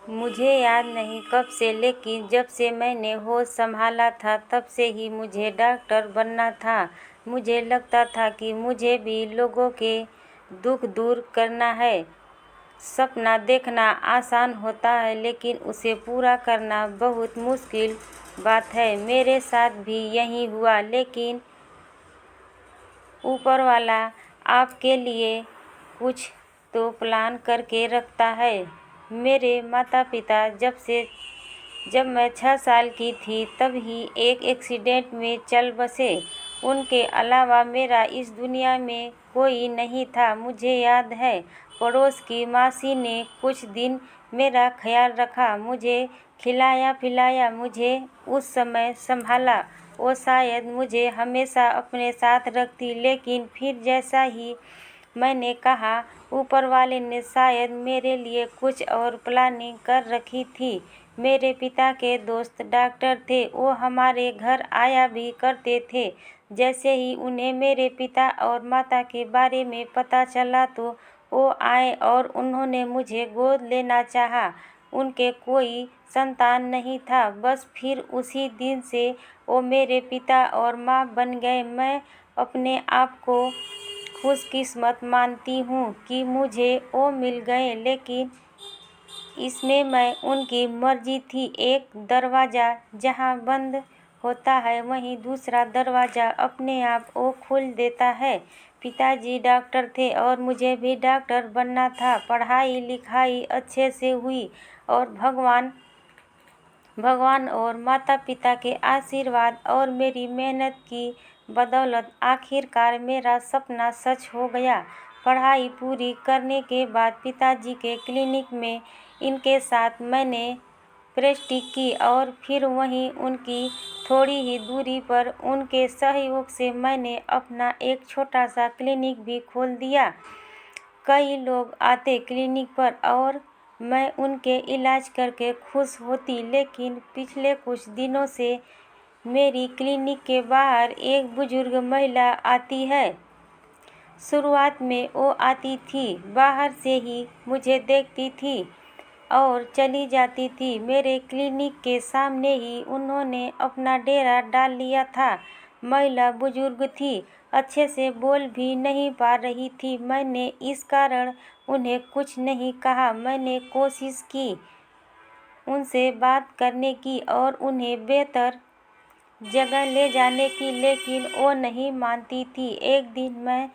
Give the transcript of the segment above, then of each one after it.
मुझे याद नहीं कब से, लेकिन जब से मैंने होश संभाला था तब से ही मुझे डॉक्टर बनना था। मुझे लगता था कि मुझे भी लोगों के दुख दूर करना है। सपना देखना आसान होता है, लेकिन उसे पूरा करना बहुत मुश्किल बात है। मेरे साथ भी यही हुआ, लेकिन ऊपर वाला आपके लिए कुछ तो प्लान करके रखता है। मेरे माता पिता जब मैं 6 साल की थी तब ही एक एक्सीडेंट में चल बसे। उनके अलावा मेरा इस दुनिया में कोई नहीं था। मुझे याद है पड़ोस की मासी ने कुछ दिन मेरा ख्याल रखा, मुझे खिलाया पिलाया, मुझे उस समय संभाला। वो शायद मुझे हमेशा अपने साथ रखती, लेकिन फिर जैसा ही मैंने कहा, ऊपर वाले ने शायद मेरे लिए कुछ और प्लानिंग कर रखी थी। मेरे पिता के दोस्त डॉक्टर थे, वो हमारे घर आया भी करते थे। जैसे ही उन्हें मेरे पिता और माता के बारे में पता चला तो वो आए और उन्होंने मुझे गोद लेना चाहा। उनके कोई संतान नहीं था, बस फिर उसी दिन से वो मेरे पिता और माँ बन गए। मैं अपने आप को खुशकिस्मत मानती हूँ कि मुझे वो मिल गए, लेकिन इसमें मैं उनकी मर्जी थी। एक दरवाज़ा जहाँ बंद होता है, वहीं दूसरा दरवाज़ा अपने आप वो खोल देता है। पिताजी डॉक्टर थे और मुझे भी डॉक्टर बनना था। पढ़ाई लिखाई अच्छे से हुई और भगवान और माता पिता के आशीर्वाद और मेरी मेहनत की बदौलत आखिरकार मेरा सपना सच हो गया। पढ़ाई पूरी करने के बाद पिताजी के क्लिनिक में इनके साथ मैंने प्रैक्टिस की और फिर वहीं उनकी थोड़ी ही दूरी पर उनके सहयोग से मैंने अपना एक छोटा सा क्लिनिक भी खोल दिया। कई लोग आते क्लिनिक पर और मैं उनके इलाज करके खुश होती, लेकिन पिछले कुछ दिनों से मेरी क्लिनिक के बाहर एक बुजुर्ग महिला आती है। शुरुआत में वो आती थी, बाहर से ही मुझे देखती थी और चली जाती थी। मेरे क्लिनिक के सामने ही उन्होंने अपना डेरा डाल लिया था। महिला बुजुर्ग थी, अच्छे से बोल भी नहीं पा रही थी। मैंने इस कारण उन्हें कुछ नहीं कहा। मैंने कोशिश की उनसे बात करने की और उन्हें बेहतर जगह ले जाने की, लेकिन वो नहीं मानती थी। एक दिन मैं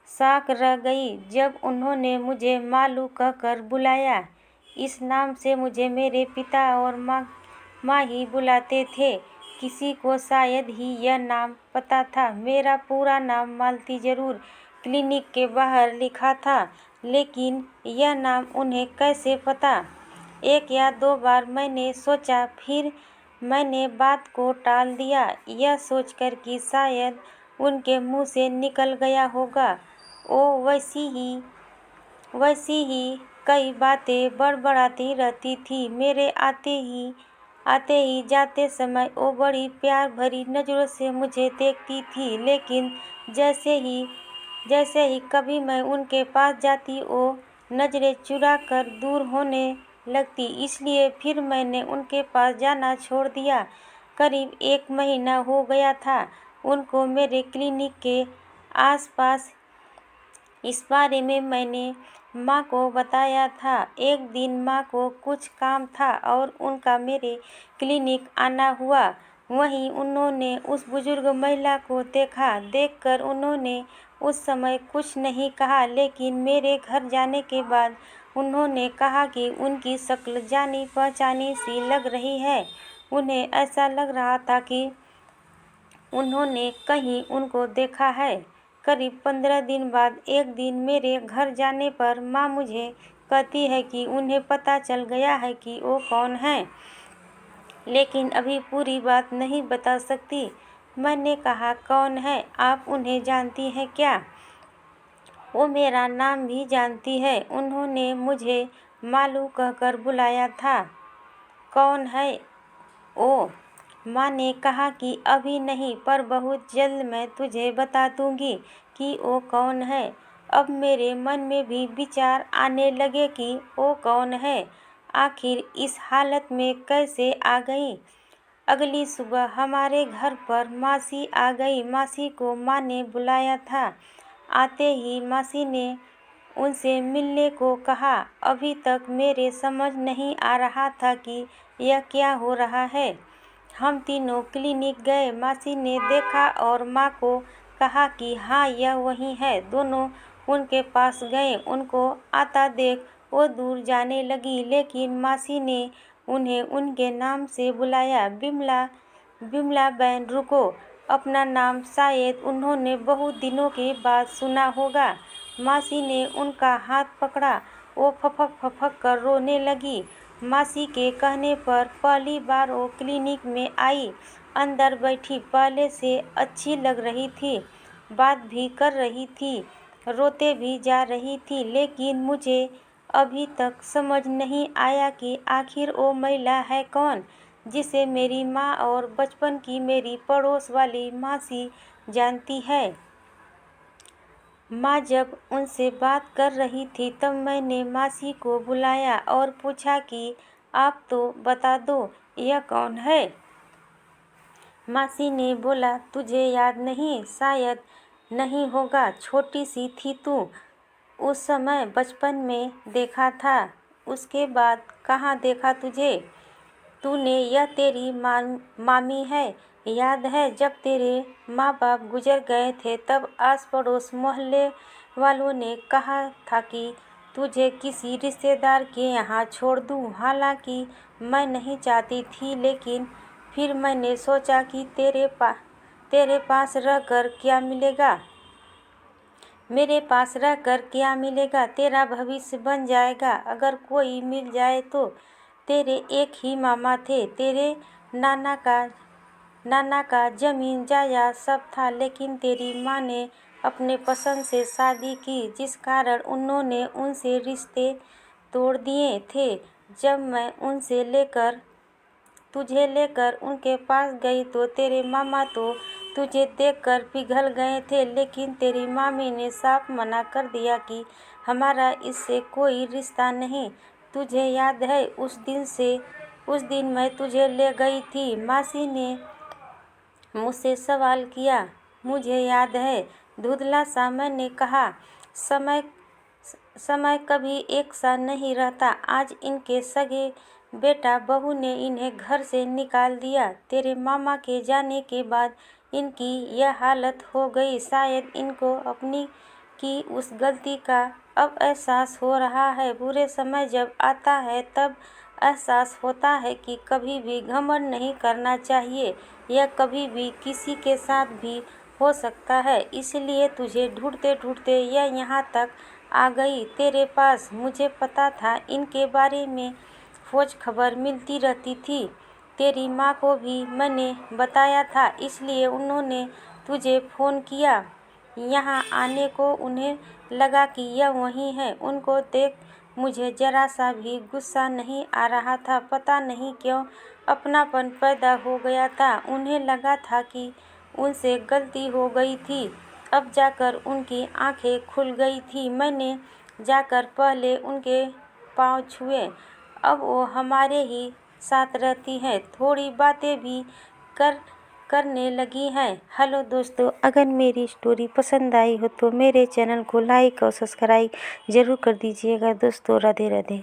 शॉक रह गई जब उन्होंने मुझे मालू कहकर बुलाया। इस नाम से मुझे मेरे पिता और माँ ही बुलाते थे। किसी को शायद ही यह नाम पता था। मेरा पूरा नाम मालती जरूर क्लिनिक के बाहर लिखा था, लेकिन यह नाम उन्हें कैसे पता। एक या दो बार मैंने सोचा, फिर मैंने बात को टाल दिया, यह सोचकर कि शायद उनके मुंह से निकल गया होगा। वो वैसी ही कई बातें बड़बड़ाती रहती थी। मेरे आते ही जाते समय वो बड़ी प्यार भरी नज़रों से मुझे देखती थी, लेकिन जैसे ही कभी मैं उनके पास जाती, वो नज़रें चुरा कर दूर होने लगती। इसलिए फिर मैंने उनके पास जाना छोड़ दिया। करीब 1 महीना हो गया था उनको मेरे क्लिनिक के आसपास। इस बारे में मैंने माँ को बताया था। एक दिन माँ को कुछ काम था और उनका मेरे क्लिनिक आना हुआ। वहीं उन्होंने उस बुजुर्ग महिला को देखा। देखकर उन्होंने उस समय कुछ नहीं कहा, लेकिन मेरे घर जाने के बाद उन्होंने कहा कि उनकी शक्ल जानी पहचानी सी लग रही है। उन्हें ऐसा लग रहा था कि उन्होंने कहीं उनको देखा है। करीब 15 दिन बाद एक दिन मेरे घर जाने पर माँ मुझे कहती है कि उन्हें पता चल गया है कि वो कौन है, लेकिन अभी पूरी बात नहीं बता सकती। मैंने कहा, कौन है? आप उन्हें जानती हैं क्या? वो मेरा नाम भी जानती है। उन्होंने मुझे मालू कहकर बुलाया था। कौन है ओ? माँ ने कहा कि अभी नहीं, पर बहुत जल्द मैं तुझे बता दूंगी कि वो कौन है। अब मेरे मन में भी विचार आने लगे कि वो कौन है, आखिर इस हालत में कैसे आ गई। अगली सुबह हमारे घर पर मासी आ गई। मासी को माँ ने बुलाया था। आते ही मासी ने उनसे मिलने को कहा। अभी तक मेरे समझ नहीं आ रहा था कि यह क्या हो रहा है। हम तीनों क्लिनिक गए। मासी ने देखा और माँ को कहा कि हाँ, यह वही है। दोनों उनके पास गए। उनको आता देख वो दूर जाने लगी, लेकिन मासी ने उन्हें उनके नाम से बुलाया। बिमला, बिमला बहन रुको। अपना नाम शायद उन्होंने बहुत दिनों के बाद सुना होगा। मासी ने उनका हाथ पकड़ा। वो फपक फपक कर रोने लगी। मासी के कहने पर पहली बार वो क्लिनिक में आई। अंदर बैठी पहले से अच्छी लग रही थी, बात भी कर रही थी, रोते भी जा रही थी, लेकिन मुझे अभी तक समझ नहीं आया कि आखिर वो महिला है कौन, जिसे मेरी माँ और बचपन की मेरी पड़ोस वाली मासी जानती है। माँ जब उनसे बात कर रही थी तब मैंने मासी को बुलाया और पूछा कि आप तो बता दो, यह कौन है। मासी ने बोला, तुझे याद नहीं? शायद नहीं होगा, छोटी सी थी तू उस समय, बचपन में देखा था, उसके बाद कहाँ देखा तुझे। तूने, यह तेरी मामी है। याद है जब तेरे माँ बाप गुजर गए थे तब आस पड़ोस मोहल्ले वालों ने कहा था कि तुझे किसी रिश्तेदार के यहाँ छोड़ दूँ। हालांकि मैं नहीं चाहती थी, लेकिन फिर मैंने सोचा कि तेरे पास रहकर क्या मिलेगा, मेरे पास रहकर क्या मिलेगा, तेरा भविष्य बन जाएगा। अगर कोई मिल जाए तो। तेरे एक ही मामा थे। तेरे नाना का जमीन जायदाद सब था, लेकिन तेरी माँ ने अपने पसंद से शादी की, जिस कारण उन्होंने उनसे रिश्ते तोड़ दिए थे। जब मैं तुझे लेकर उनके पास गई तो तेरे मामा तो तुझे देखकर पिघल गए थे, लेकिन तेरी मामी ने साफ मना कर दिया कि हमारा इससे कोई रिश्ता नहीं। तुझे याद है उस दिन मैं तुझे ले गई थी। मासी ने मुझसे सवाल किया। मुझे याद है, धुंधला सा मैंने कहा, समय कभी एक सा नहीं रहता। आज इनके सगे बेटा बहू ने इन्हें घर से निकाल दिया। तेरे मामा के जाने के बाद इनकी यह हालत हो गई। शायद इनको अपनी की उस गलती का अब एहसास हो रहा है। बुरे समय जब आता है तब एहसास होता है कि कभी भी घमंड नहीं करना चाहिए। यह कभी भी किसी के साथ भी हो सकता है। इसलिए तुझे ढूंढते ढूंढते यह यहाँ तक आ गई, तेरे पास। मुझे पता था इनके बारे में खोज खबर मिलती रहती थी। तेरी माँ को भी मैंने बताया था, इसलिए उन्होंने तुझे फ़ोन किया यहाँ आने को। उन्हें लगा कि यह वही है। उनको देख मुझे जरा सा भी गुस्सा नहीं आ रहा था। पता नहीं क्यों अपनापन पैदा हो गया था। उन्हें लगा था कि उनसे गलती हो गई थी। अब जाकर उनकी आंखें खुल गई थी। मैंने जाकर पहले उनके पाँव छुए। अब वो हमारे ही साथ रहती हैं, थोड़ी बातें भी करने लगी हैं। हेलो दोस्तों, अगर मेरी स्टोरी पसंद आई हो तो मेरे चैनल को लाइक और सब्सक्राइब ज़रूर कर दीजिएगा दोस्तों। राधे राधे।